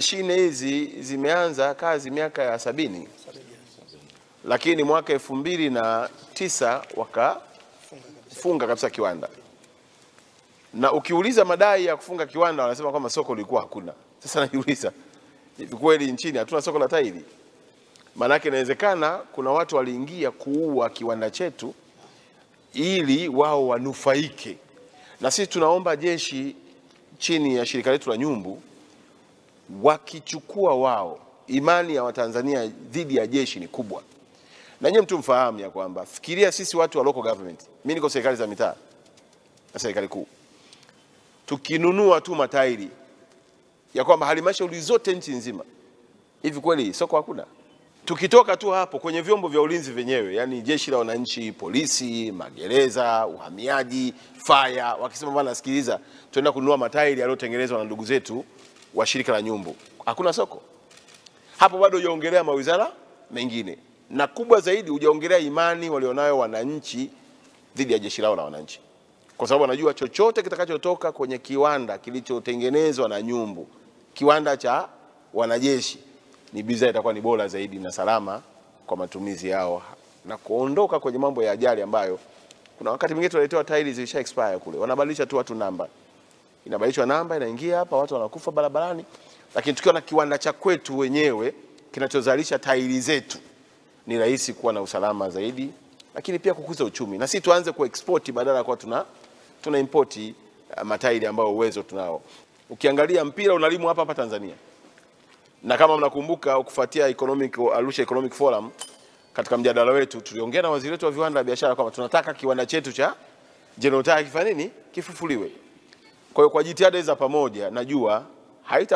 Mashine hizi zimeanza kazi miaka ya 70, lakini mwaka 2009 wakafunga kabisa kiwanda. Na ukiuliza madai ya kufunga kiwanda wanasema kwamba soko lilikuwa hakuna. Sasa najiuliza, hivi kweli nchini hatuna soko la tairi? Maana yake inawezekana kuna watu waliingia kuua kiwanda chetu ili wao wanufaike. Na sisi tunaomba jeshi chini ya shirika letu la Nyumbu, wakichukua wao, imani ya Watanzania dhidi ya jeshi ni kubwa. Na nyinyi mtu mfahamu ya kwamba, fikiria sisi watu wa local government, mimi niko serikali za mitaa na serikali kuu, tukinunua tu matairi ya kwamba halmashauri zote nchi nzima, hivi kweli soko hakuna? Tukitoka tu hapo kwenye vyombo vya ulinzi vyenyewe, yani jeshi la wananchi, polisi, magereza, uhamiaji, fire, wakisema bwana sikiliza, tuenda kununua matairi yaliyotengenezwa na ndugu zetu wa shirika la Nyumbu, hakuna soko. Hapo bado hujaongelea mawizara mengine, na kubwa zaidi hujaongelea imani walionayo wananchi dhidi ya jeshi lao la wananchi. Kwa sababu wanajua chochote kitakachotoka kwenye kiwanda kilichotengenezwa na Nyumbu, kiwanda cha wanajeshi, ni bidhaa itakuwa ni bora zaidi na salama kwa matumizi yao, na kuondoka kwenye mambo ya ajali ambayo kuna wakati mwingine tunaletewa tairi zilisha expire kule, wanabadilisha tu watu namba, inabadilishwa namba, inaingia hapa, watu wanakufa barabarani. Lakini tukiwa na kiwanda cha kwetu wenyewe kinachozalisha tairi zetu, ni rahisi kuwa na usalama zaidi, lakini pia kukuza uchumi. Na sisi tuanze kuexport badala ya kuwa tuna import matairi ambayo uwezo tunao. Ukiangalia mpira unalimwa hapa hapa Tanzania. Na kama mnakumbuka ukifuatia Arusha Economic Forum, katika mjadala wetu tuliongea na waziri wetu wa viwanda na biashara kwamba tunataka kiwanda chetu cha General Tyre kifanye nini? Kifufuliwe. Kwa hiyo kwa jitihada za pamoja najua haita